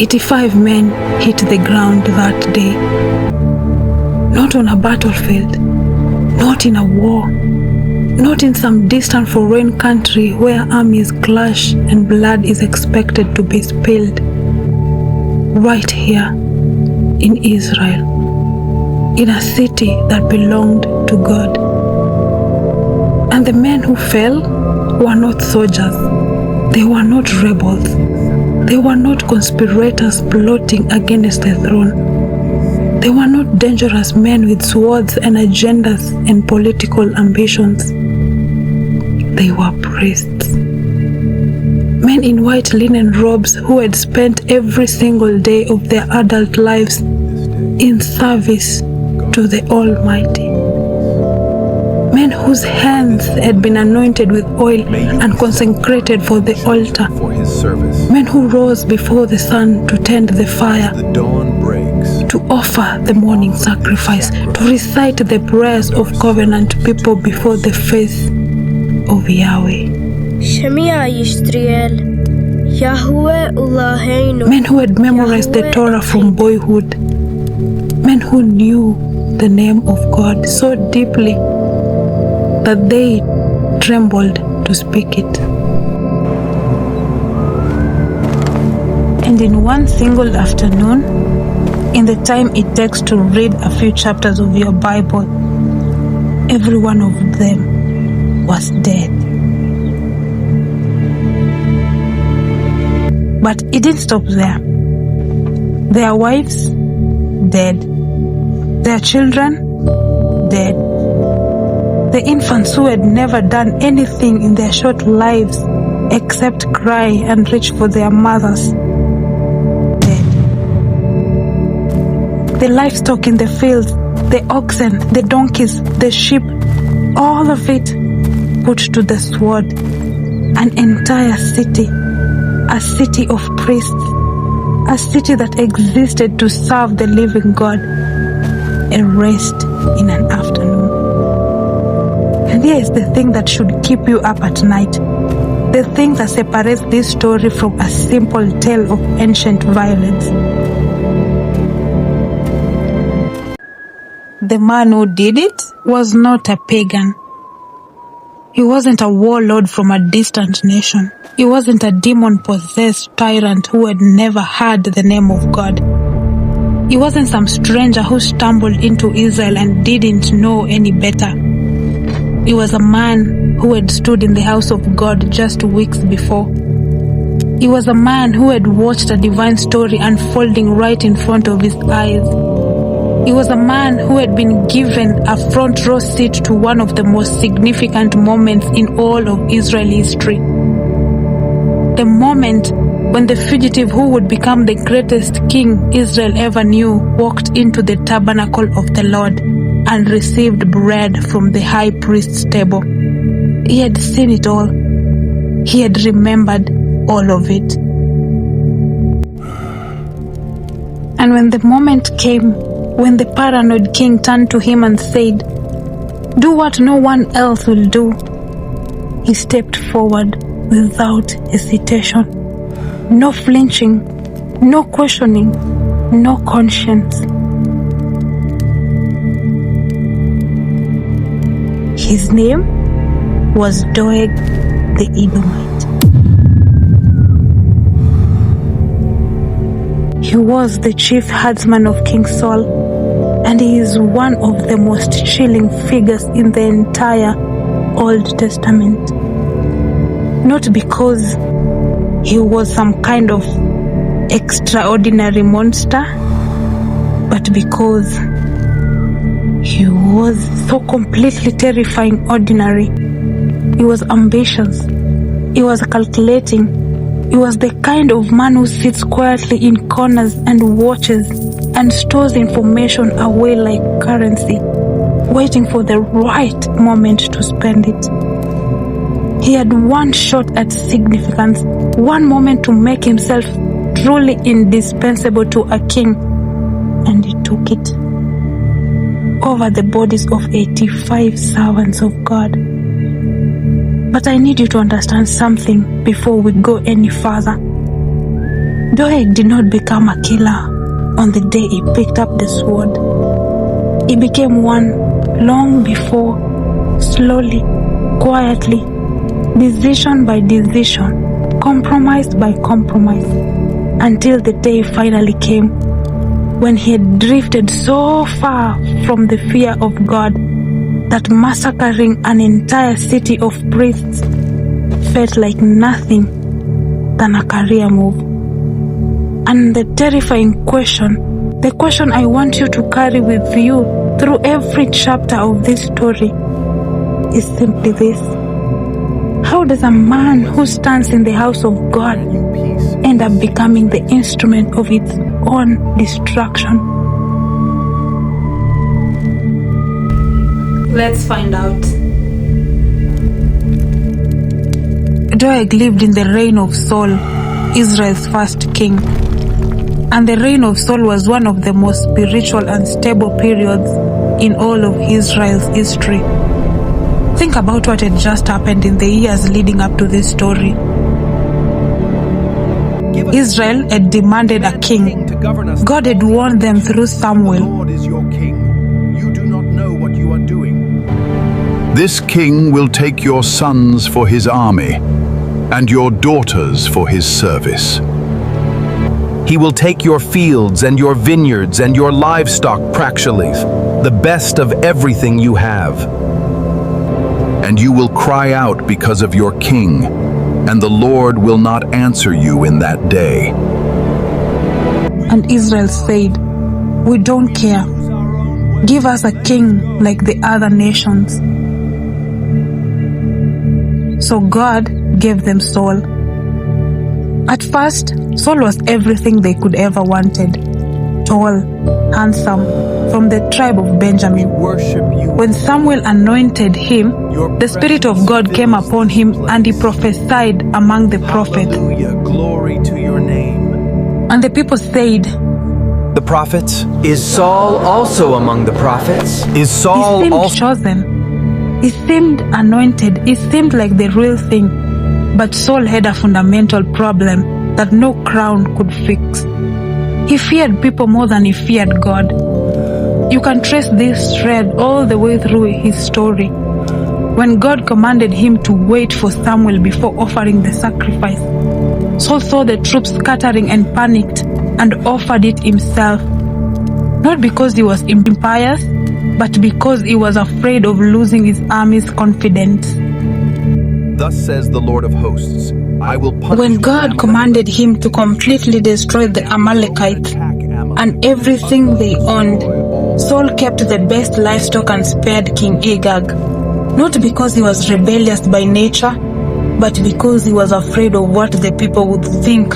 85 men hit the ground that day. Not on a battlefield, not in a war, not in some distant foreign country where armies clash and blood is expected to be spilled. Right here in Israel, in a city that belonged to God. And the men who fell were not soldiers. They were not rebels. They were not conspirators plotting against the throne. They were not dangerous men with swords and agendas and political ambitions. They were priests. Men in white linen robes who had spent every single day of their adult lives in service to the Almighty. Men whose hands had been anointed with oil and consecrated for the altar. Men who rose before the sun to tend the fire, to offer the morning sacrifice, to recite the prayers of covenant people before the face of Yahweh. Men who had memorized the Torah from boyhood. Men who knew the name of God so deeply that they trembled to speak it. And in one single afternoon, in the time it takes to read a few chapters of your Bible, every one of them was dead. But it didn't stop there. Their wives, dead. Their children, dead. The infants who had never done anything in their short lives except cry and reach for their mothers, dead. The livestock in the fields, the oxen, the donkeys, the sheep, all of it put to the sword. An entire city, a city of priests, a city that existed to serve the living God, erased in an afternoon. And here is the thing that should keep you up at night. The thing that separates this story from a simple tale of ancient violence. The man who did it was not a pagan. He wasn't a warlord from a distant nation. He wasn't a demon-possessed tyrant who had never heard the name of God. He wasn't some stranger who stumbled into Israel and didn't know any better. He was a man who had stood in the house of God just weeks before. He was a man who had watched a divine story unfolding right in front of his eyes. He was a man who had been given a front row seat to one of the most significant moments in all of Israel history. The moment when the fugitive who would become the greatest king Israel ever knew walked into the tabernacle of the Lord and received bread from the high priest's table. He had seen it all. He had remembered all of it. And when the moment came, when the paranoid king turned to him and said, "Do what no one else will do," he stepped forward without hesitation. No flinching, no questioning, no conscience. His name was Doeg the Edomite. He was the chief herdsman of King Saul, and he is one of the most chilling figures in the entire Old Testament. Not because he was some kind of extraordinary monster, but because he was so completely terrifying ordinary. He was ambitious. He was calculating. He was the kind of man who sits quietly in corners and watches and stores information away like currency, waiting for the right moment to spend it. He had one shot at significance, one moment to make himself truly indispensable to a king, and he took it over the bodies of 85 servants of God. But I need you to understand something before we go any further. Doeg did not become a killer on the day he picked up the sword. He became one long before, slowly, quietly, decision by decision, compromise by compromise, until the day finally came when he had drifted so far from the fear of God that massacring an entire city of priests felt like nothing than a career move. And the terrifying question, the question I want you to carry with you through every chapter of this story, is simply this: how does a man who stands in the house of God end up becoming the instrument of its own destruction? Let's find out. Doeg lived in the reign of Saul, Israel's first king. And the reign of Saul was one of the most spiritual and stable periods in all of Israel's history. Think about what had just happened in the years leading up to this story. Israel had demanded a king. God had warned them through Samuel. The Lord is your king. You do not know what you are doing. This king will take your sons for his army and your daughters for his service. He will take your fields and your vineyards and your livestock, Prakshaleith, the best of everything you have. And you will cry out because of your king, and the Lord will not answer you in that day. And Israel said, "We don't care. Give us a king like the other nations." So God gave them Saul. At first, Saul was everything they could ever wanted. Tall, handsome, from the tribe of Benjamin. When Samuel anointed him, the Spirit of God came upon him and he prophesied among the prophets. Glory to your name. And the people said, "The prophets? Is Saul also among the prophets? Is he Saul seemed also..." chosen. He seemed anointed. He seemed like the real thing. But Saul had a fundamental problem that no crown could fix. He feared people more than he feared God. You can trace this thread all the way through his story. When God commanded him to wait for Samuel before offering the sacrifice, Saul saw the troops scattering and panicked and offered it himself. Not because he was impious, but because he was afraid of losing his army's confidence. Thus says the Lord of hosts, I will punish When God commanded him to completely destroy the Amalekites and everything they owned, Saul kept the best livestock and spared King Agag, not because he was rebellious by nature, but because he was afraid of what the people would think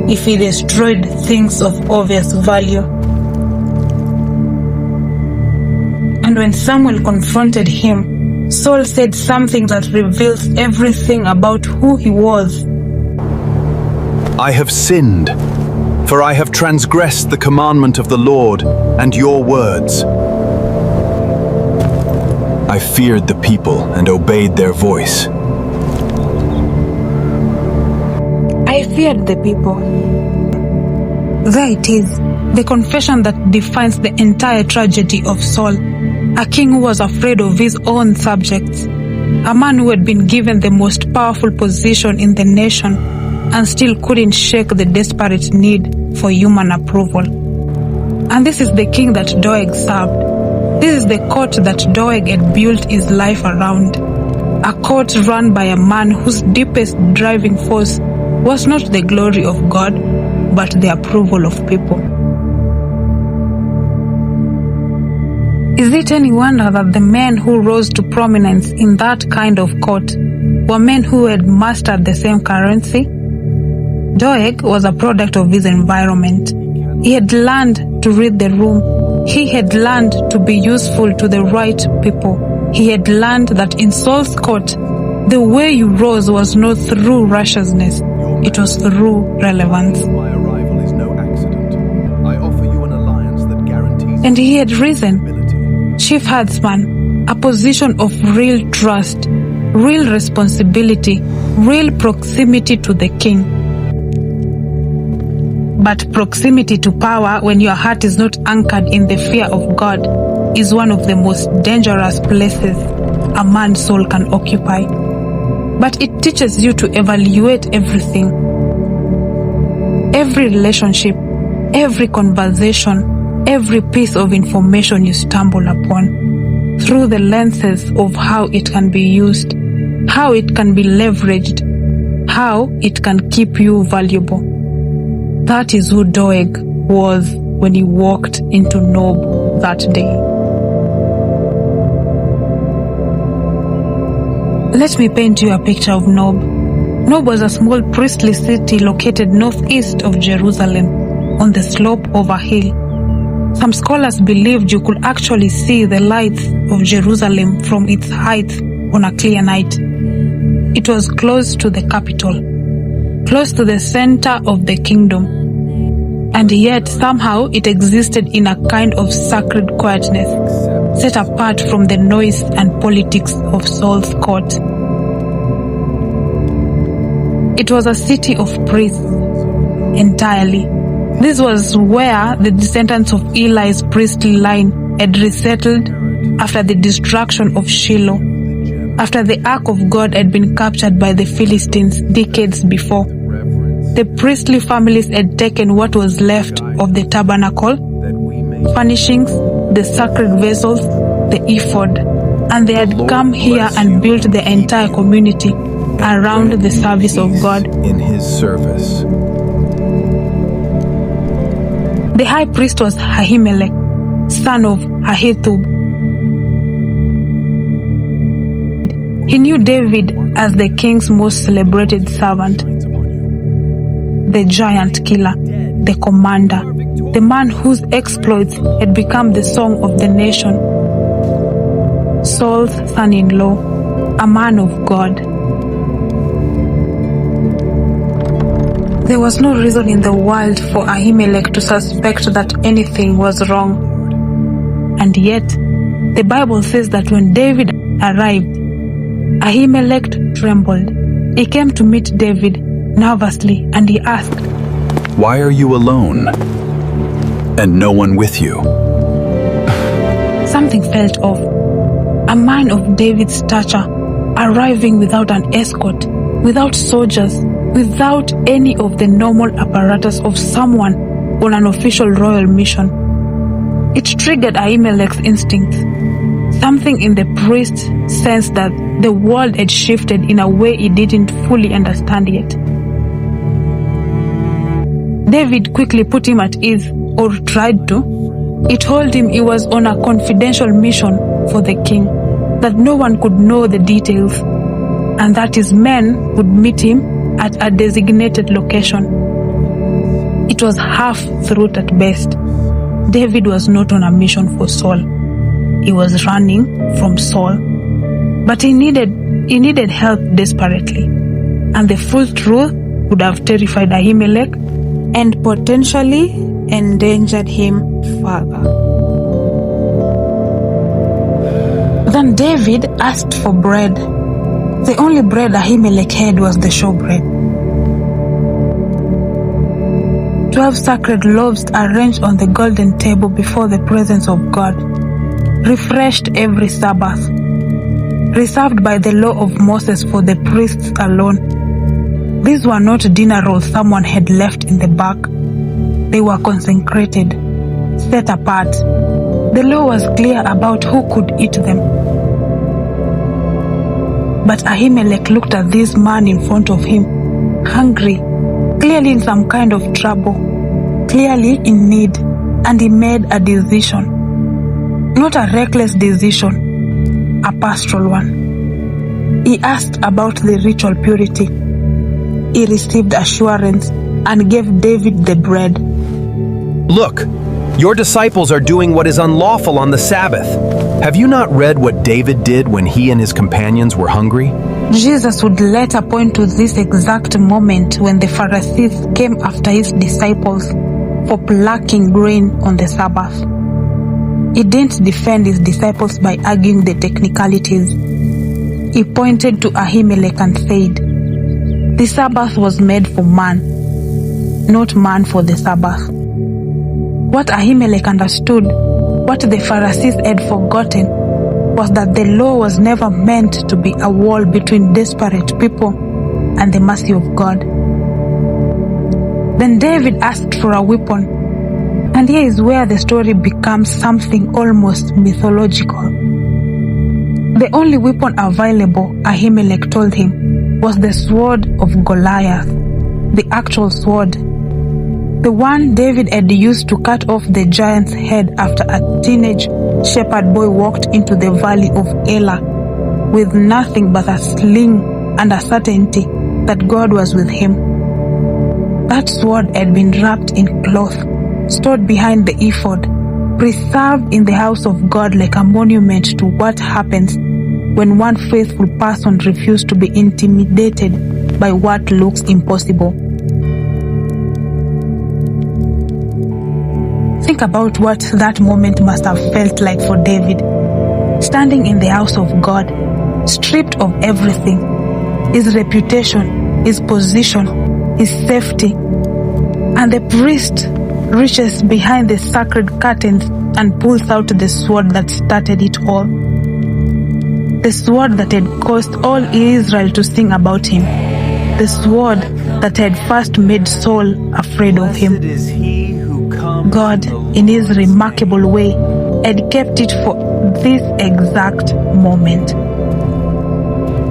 if he destroyed things of obvious value. And when Samuel confronted him, Saul said something that reveals everything about who he was. I have sinned, for I have transgressed the commandment of the Lord and your words. I feared the people and obeyed their voice. I feared the people. There it is, the confession that defines the entire tragedy of Saul. A king who was afraid of his own subjects. A man who had been given the most powerful position in the nation and still couldn't shake the desperate need for human approval. And this is the king that Doeg served. This is the court that Doeg had built his life around. A court run by a man whose deepest driving force was not the glory of God, but the approval of people. Is it any wonder that the men who rose to prominence in that kind of court were men who had mastered the same currency? Doeg was a product of his environment. He had learned to read the room. He had learned to be useful to the right people. He had learned that in Saul's court, the way you rose was not through righteousness, it was through relevance. My arrival is no accident. I offer you an alliance that guarantees... And he had risen. Chief herdsman, a position of real trust, real responsibility, real proximity to the king. But proximity to power, when your heart is not anchored in the fear of God, is one of the most dangerous places a man's soul can occupy. But it teaches you to evaluate everything. Every relationship, every conversation, every piece of information you stumble upon, through the lenses of how it can be used, how it can be leveraged, how it can keep you valuable. That is who Doeg was when he walked into Nob that day. Let me paint you a picture of Nob. Nob was a small priestly city located northeast of Jerusalem on the slope of a hill. Some scholars believed you could actually see the lights of Jerusalem from its height on a clear night. It was close to the capital, close to the center of the kingdom, and yet somehow it existed in a kind of sacred quietness, set apart from the noise and politics of Saul's court. It was a city of priests entirely. This was where the descendants of Eli's priestly line had resettled after the destruction of Shiloh, after the Ark of God had been captured by the Philistines decades before. The priestly families had taken what was left of the tabernacle, furnishings, the sacred vessels, the ephod, and they had come here and built the entire community around the service of God. In his service. The high priest was Ahimelech, son of Ahitub. He knew David as the king's most celebrated servant, the giant killer, the commander, the man whose exploits had become the song of the nation. Saul's son-in-law, a man of God. There was no reason in the world for Ahimelech to suspect that anything was wrong. And yet, the Bible says that when David arrived, Ahimelech trembled. He came to meet David nervously and he asked, "Why are you alone, and no one with you?" Something felt off. A man of David's stature arriving without an escort, without soldiers, without any of the normal apparatus of someone on an official royal mission. It triggered Ahimelech's instincts. Something in the priest sensed that the world had shifted in a way he didn't fully understand yet. David quickly put him at ease, or tried to. He told him he was on a confidential mission for the king, that no one could know the details, and that his men would meet him at a designated location. It was half-truth at best. David was not on a mission for Saul. He was running from Saul. But he needed help desperately. And the full truth would have terrified Ahimelech and potentially endangered him further. Then David asked for bread. The only bread Ahimelech had was the showbread. 12 sacred loaves arranged on the golden table before the presence of God, refreshed every Sabbath, reserved by the law of Moses for the priests alone. These were not dinner rolls someone had left in the back. They were consecrated, set apart. The law was clear about who could eat them. But Ahimelech looked at this man in front of him, hungry, clearly in some kind of trouble, clearly in need, and he made a decision. Not a reckless decision, a pastoral one. He asked about the ritual purity. He received assurance and gave David the bread. Look, your disciples are doing what is unlawful on the Sabbath. Have you not read what David did when he and his companions were hungry? Jesus would later point to this exact moment when the Pharisees came after his disciples for plucking grain on the Sabbath. He didn't defend his disciples by arguing the technicalities. He pointed to Ahimelech and said, "The Sabbath was made for man. not man for the Sabbath. What Ahimelech understood, what the Pharisees had forgotten, was that the law was never meant to be a wall between desperate people and the mercy of God. Then David asked for a weapon, and here is where the story becomes something almost mythological. The only weapon available, Ahimelech told him, was the sword of Goliath, the actual sword. The one David had used to cut off the giant's head after a teenage shepherd boy walked into the valley of Elah with nothing but a sling and a certainty that God was with him. That sword had been wrapped in cloth, stored behind the ephod, preserved in the house of God like a monument to what happens when one faithful person refuses to be intimidated by what looks impossible. Think about what that moment must have felt like for David, standing in the house of God, stripped of everything, his reputation, his position, his safety, and the priest reaches behind the sacred curtains and pulls out the sword that started it all. The sword that had caused all Israel to sing about him. The sword that had first made Saul afraid of him. God, in his remarkable way, had kept it for this exact moment.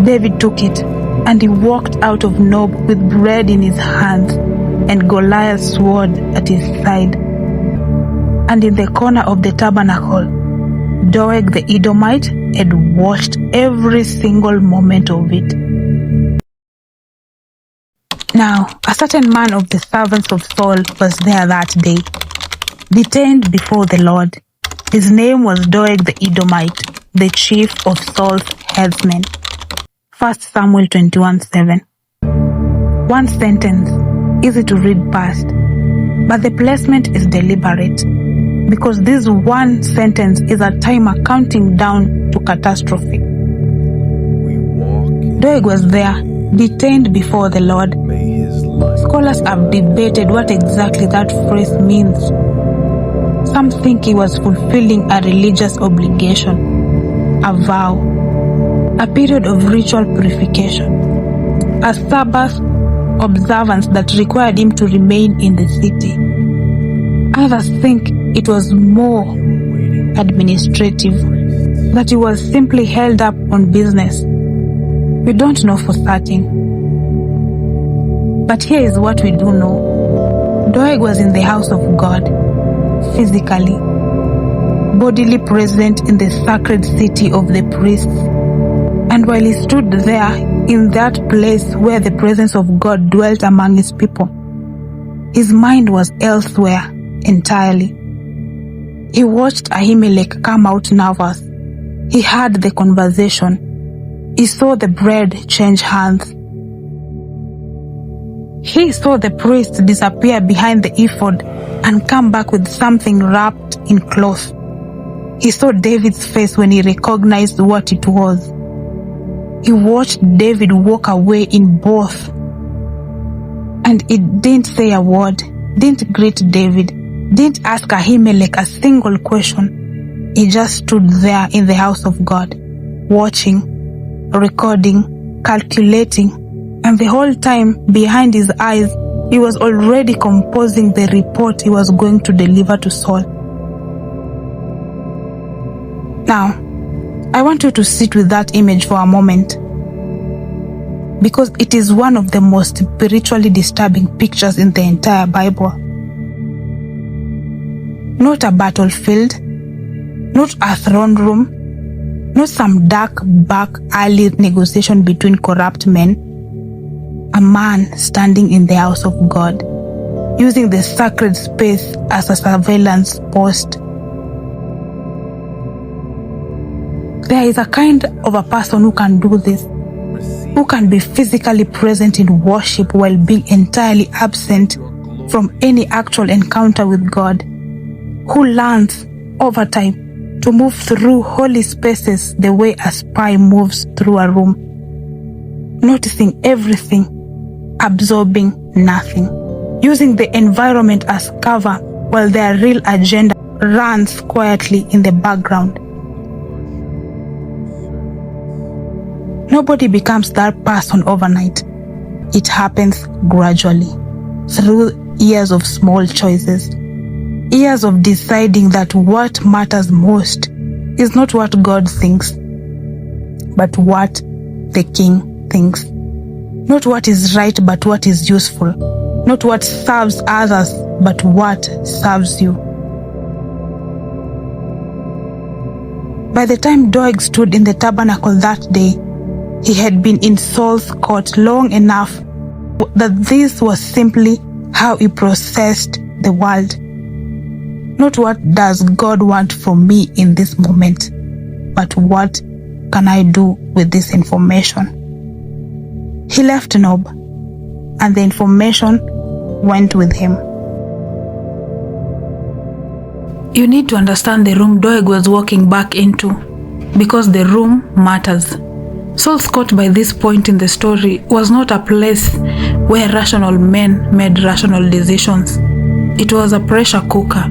David took it, and he walked out of Nob with bread in his hands and Goliath's sword at his side. And in the corner of the tabernacle, Doeg the Edomite had watched every single moment of it. Now, a certain man of the servants of Saul was there that day, detained before the Lord. His name was Doeg the Edomite, the chief of Saul's headsmen. 1 Samuel 21:7. One sentence, easy to read past, but the placement is deliberate, because this one sentence is a timer counting down to catastrophe. Doeg was there, detained before the Lord. Scholars have debated what exactly that phrase means. Some think he was fulfilling a religious obligation, a vow, a period of ritual purification, a Sabbath observance that required him to remain in the city. Others think it was more administrative, that he was simply held up on business. We don't know for certain. But here is what we do know. Doeg was in the house of God, physically, bodily present in the sacred city of the priests. And while he stood there, in that place where the presence of God dwelt among his people, his mind was elsewhere entirely. He watched Ahimelech come out nervous. He heard the conversation. He saw the bread change hands. He saw the priest disappear behind the ephod and come back with something wrapped in cloth. He saw David's face when he recognized what it was. He watched David walk away in both. And he didn't say a word, didn't greet David, didn't ask Ahimelech a single question. He just stood there in the house of God, watching, recording, calculating, and the whole time behind his eyes, he was already composing the report he was going to deliver to Saul. Now, I want you to sit with that image for a moment, because it is one of the most spiritually disturbing pictures in the entire Bible. Not a battlefield, not a throne room, not some dark back alley negotiation between corrupt men. A man standing in the house of God, using the sacred space as a surveillance post. There is a kind of a person who can do this, who can be physically present in worship while being entirely absent from any actual encounter with God, who learns over time to move through holy spaces the way a spy moves through a room, noticing everything, absorbing nothing. using the environment as cover while their real agenda runs quietly in the background. Nobody becomes that person overnight. It happens gradually, through years of small choices, years of deciding that what matters most is not what God thinks, but what the King thinks. Not what is right, but what is useful. Not what serves others, but what serves you. By the time Doeg stood in the tabernacle that day, he had been in Saul's court long enough that this was simply how he processed the world. Not what does God want from me in this moment, but what can I do with this information? He left Nob, and the information went with him. You need to understand the room Doeg was walking back into, because the room matters. Saul's court by this point in the story was not a place where rational men made rational decisions. It was a pressure cooker,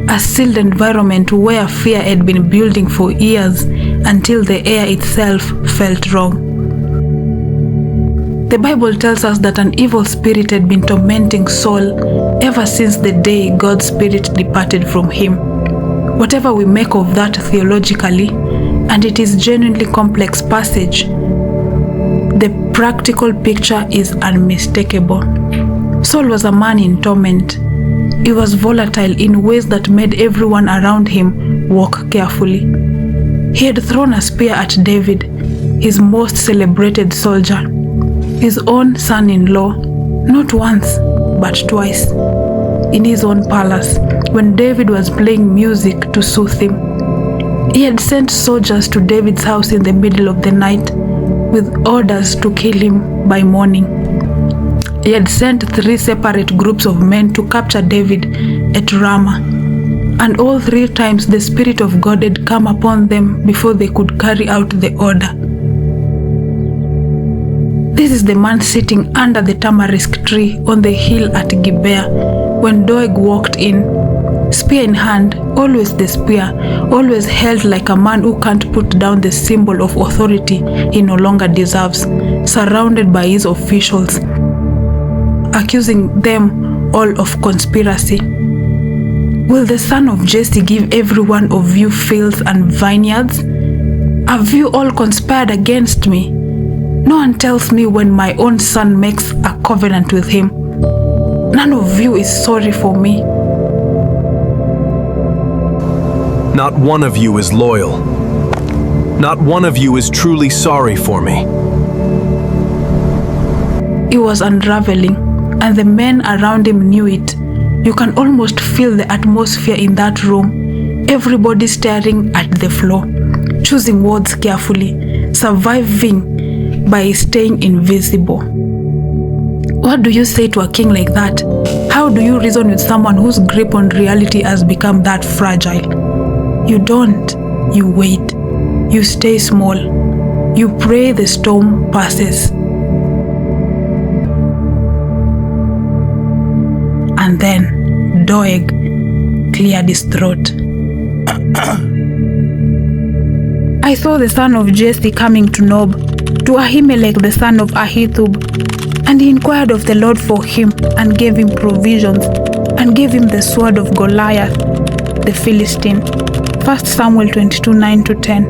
a sealed environment where fear had been building for years until the air itself felt wrong. The Bible tells us that an evil spirit had been tormenting Saul ever since the day God's Spirit departed from him. Whatever we make of that theologically, and it is genuinely complex passage, the practical picture is unmistakable. Saul was a man in torment. He was volatile in ways that made everyone around him walk carefully. He had thrown a spear at David, his most celebrated soldier, his own son-in-law, not once, but twice, in his own palace, when David was playing music to soothe him. He had sent soldiers to David's house in the middle of the night with orders to kill him by morning. He had sent 3 separate groups of men to capture David at Ramah, and all 3 times the Spirit of God had come upon them before they could carry out the order. This is the man sitting under the tamarisk tree on the hill at Gibeah when Doeg walked in, spear in hand, always the spear, always held like a man who can't put down the symbol of authority he no longer deserves, surrounded by his officials, accusing them all of conspiracy. Will the son of Jesse give every one of you fields and vineyards? Have you all conspired against me? No one tells me when my own son makes a covenant with him. None of you is sorry for me. Not one of you is loyal. Not one of you is truly sorry for me. He was unraveling, and the men around him knew it. You can almost feel the atmosphere in that room. Everybody staring at the floor, choosing words carefully, surviving by staying invisible. What do you say to a king like that? How do you reason with someone whose grip on reality has become that fragile? You don't. You wait. You stay small. You pray the storm passes. And then Doeg cleared his throat. I saw the son of Jesse coming to Nob, to Ahimelech the son of Ahitub, and he inquired of the Lord for him, and gave him provisions, and gave him the sword of Goliath, the Philistine. 1 Samuel 22:9-10.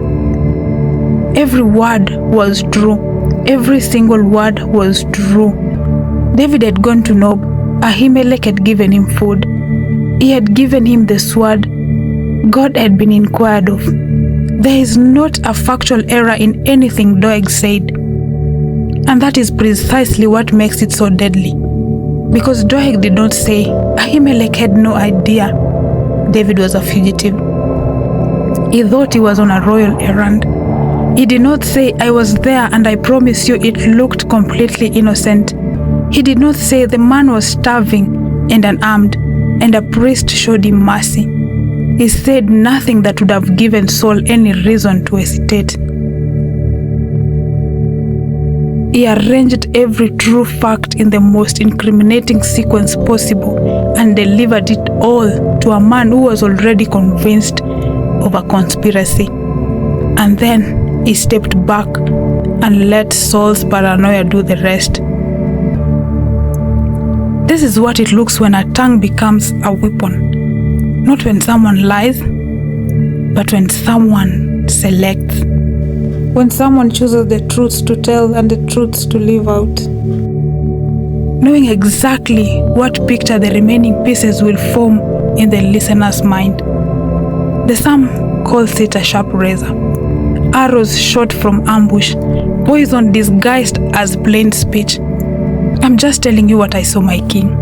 Every word was true. Every single word was true. David had gone to Nob. Ahimelech had given him food. He had given him the sword. God had been inquired of. There is not a factual error in anything Doeg said. And that is precisely what makes it so deadly. Because Doeg did not say, Ahimelech had no idea David was a fugitive. He thought he was on a royal errand. He did not say, I was there and I promise you it looked completely innocent. He did not say the man was starving and unarmed, and a priest showed him mercy. He said nothing that would have given Saul any reason to hesitate. He arranged every true fact in the most incriminating sequence possible and delivered it all to a man who was already convinced of a conspiracy. And then he stepped back and let Saul's paranoia do the rest. This is what it looks when a tongue becomes a weapon. Not when someone lies, but when someone selects. When someone chooses the truths to tell and the truths to live out. Knowing exactly what picture the remaining pieces will form in the listener's mind. The psalm calls it a sharp razor. Arrows shot from ambush, poison disguised as plain speech. I'm just telling you what I saw, my king.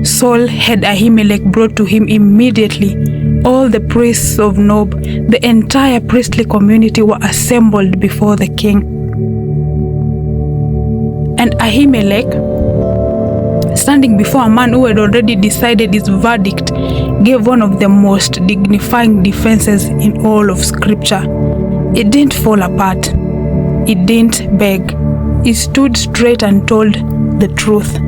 Saul had Ahimelech brought to him immediately. All the priests of Nob, the entire priestly community, were assembled before the king. And Ahimelech, standing before a man who had already decided his verdict, gave one of the most dignifying defenses in all of Scripture. It didn't fall apart. It didn't beg. It stood straight and told the truth.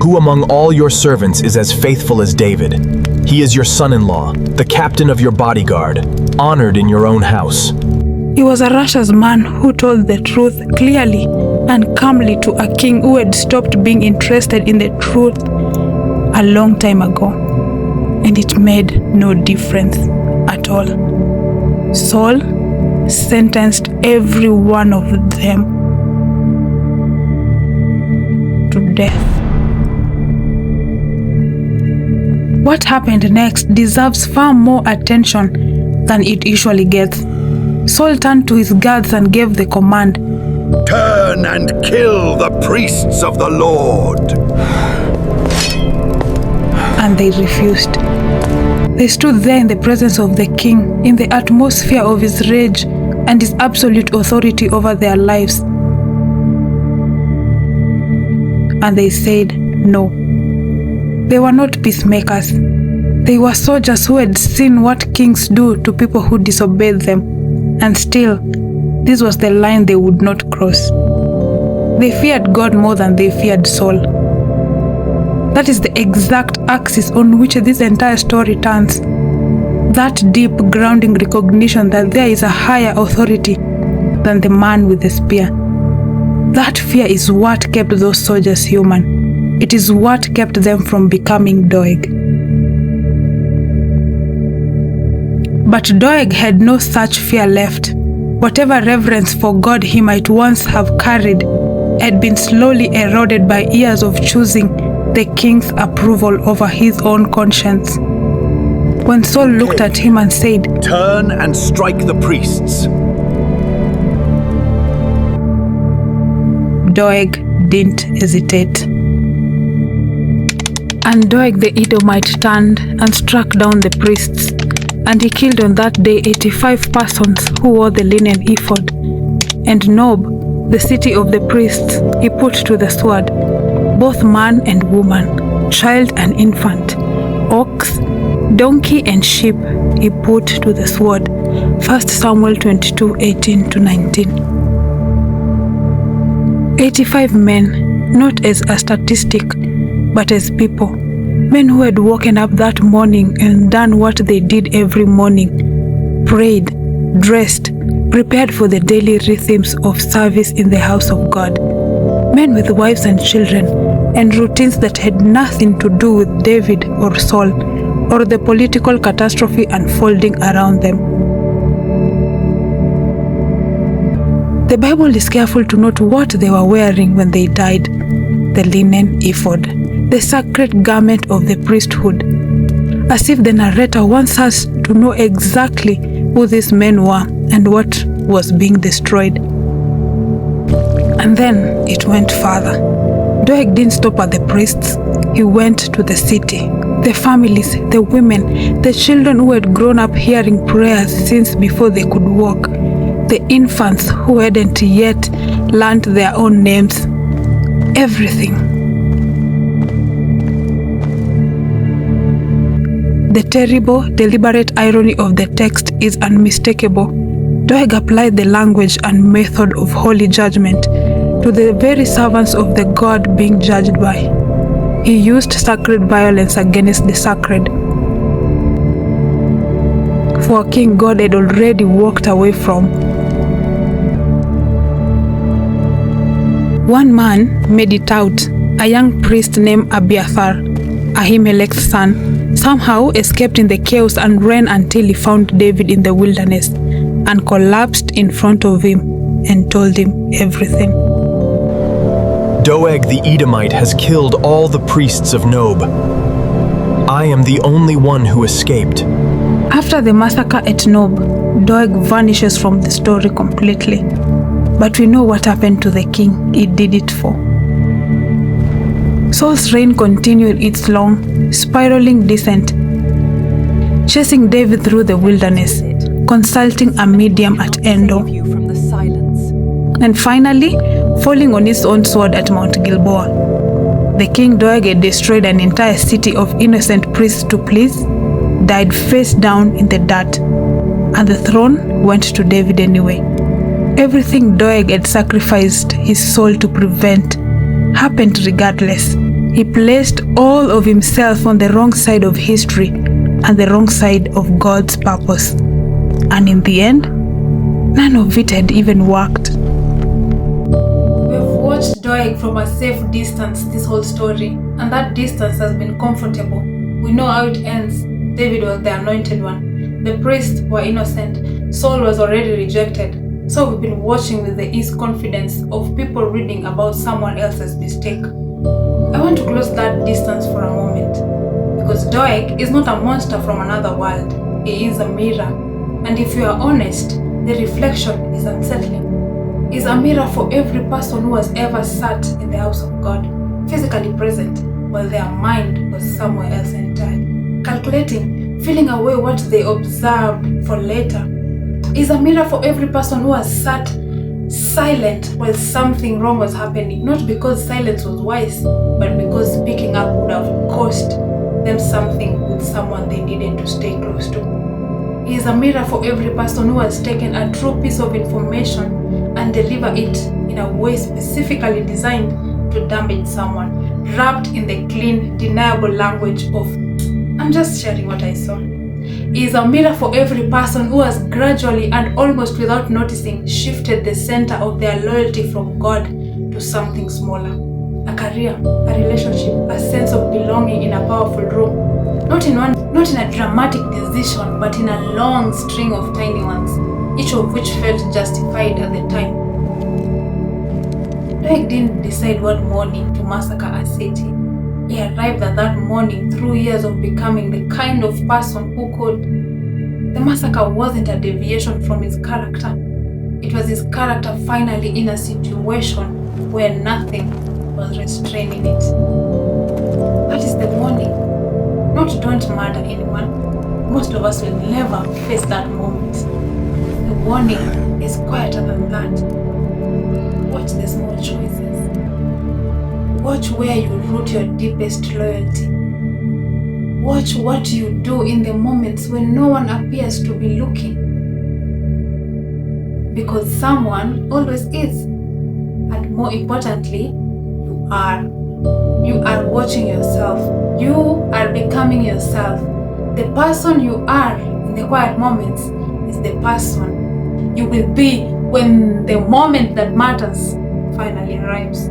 Who among all your servants is as faithful as David? He is your son-in-law, the captain of your bodyguard, honored in your own house. He was a righteous man who told the truth clearly and calmly to a king who had stopped being interested in the truth a long time ago. And it made no difference at all. Saul sentenced every one of them to death. What happened next deserves far more attention than it usually gets. Saul turned to his guards and gave the command, "Turn and kill the priests of the Lord." And they refused. They stood there in the presence of the king, in the atmosphere of his rage and his absolute authority over their lives. And they said no. They were not peacemakers. They were soldiers who had seen what kings do to people who disobeyed them. And still, this was the line they would not cross. They feared God more than they feared Saul. That is the exact axis on which this entire story turns. That deep grounding recognition that there is a higher authority than the man with the spear. That fear is what kept those soldiers human. It is what kept them from becoming Doeg. But Doeg had no such fear left. Whatever reverence for God he might once have carried had been slowly eroded by years of choosing the king's approval over his own conscience. When Saul looked at him and said, "Turn and strike the priests," Doeg didn't hesitate. And Doeg the Edomite turned and struck down the priests, and he killed on that day 85 persons who wore the linen ephod. And Nob, the city of the priests, he put to the sword, both man and woman, child and infant, ox, donkey and sheep he put to the sword. 1 Samuel 22:18-19. 85 men, not as a statistic, but as people. Men who had woken up that morning and done what they did every morning, prayed, dressed, prepared for the daily rhythms of service in the house of God. Men with wives and children, and routines that had nothing to do with David or Saul, or the political catastrophe unfolding around them. The Bible is careful to note what they were wearing when they died: the linen ephod, the sacred garment of the priesthood, as if the narrator wants us to know exactly who these men were and what was being destroyed. And then it went further. Doeg didn't stop at the priests. He went to the city, the families, the women, the children who had grown up hearing prayers since before they could walk, the infants who hadn't yet learned their own names, everything. The terrible, deliberate irony of the text is unmistakable. Doeg applied the language and method of holy judgment to the very servants of the God being judged by. He used sacred violence against the sacred. For a king God had already walked away from. One man made it out. A young priest named Abiathar, Ahimelech's son, somehow escaped in the chaos and ran until he found David in the wilderness and collapsed in front of him and told him everything. Doeg the Edomite has killed all the priests of Nob. I am the only one who escaped. After the massacre at Nob, Doeg vanishes from the story completely. But we know what happened to the king he did it for. Saul's reign continued its long, spiraling descent, chasing David through the wilderness, consulting a medium at Endor, and finally falling on his own sword at Mount Gilboa. The king Doeg had destroyed an entire city of innocent priests to please, died face down in the dirt, and the throne went to David anyway. Everything Doeg had sacrificed his soul to prevent happened regardless. He placed all of himself on the wrong side of history and the wrong side of God's purpose. And in the end, none of it had even worked. We've watched Doeg from a safe distance this whole story, and that distance has been comfortable. We know how it ends. David was the anointed one. The priests were innocent. Saul was already rejected. So we've been watching with the ease confidence of people reading about someone else's mistake. I want to close that distance for a moment, because Doeg is not a monster from another world. He is a mirror, and if you are honest, the reflection is unsettling. He is a mirror for every person who has ever sat in the house of God, physically present, while their mind was somewhere else entirely, calculating, feeling away what they observed for later. He is a mirror for every person who has sat silent while something wrong was happening, not because silence was wise, but because speaking up would have cost them something with someone they needed to stay close to. He is a mirror for every person who has taken a true piece of information and delivered it in a way specifically designed to damage someone, wrapped in the clean, deniable language of, I'm just sharing what I saw. He is a mirror for every person who has gradually and almost without noticing shifted the center of their loyalty from God to something smaller. A career, a relationship, a sense of belonging in a powerful room. Not in a dramatic decision, but in a long string of tiny ones, each of which felt justified at the time. Doeg didn't decide what morning to massacre a city. He arrived at that morning through years of becoming the kind of person who could. The massacre wasn't a deviation from his character. It was his character finally in a situation where nothing was restraining it. That is the warning. Not don't murder anyone. Most of us will never face that moment. The warning is quieter than that. Watch the small choices. Watch where you root your deepest loyalty. Watch what you do in the moments when no one appears to be looking. Because someone always is. And more importantly, you are. You are watching yourself. You are becoming yourself. The person you are in the quiet moments is the person you will be when the moment that matters finally arrives.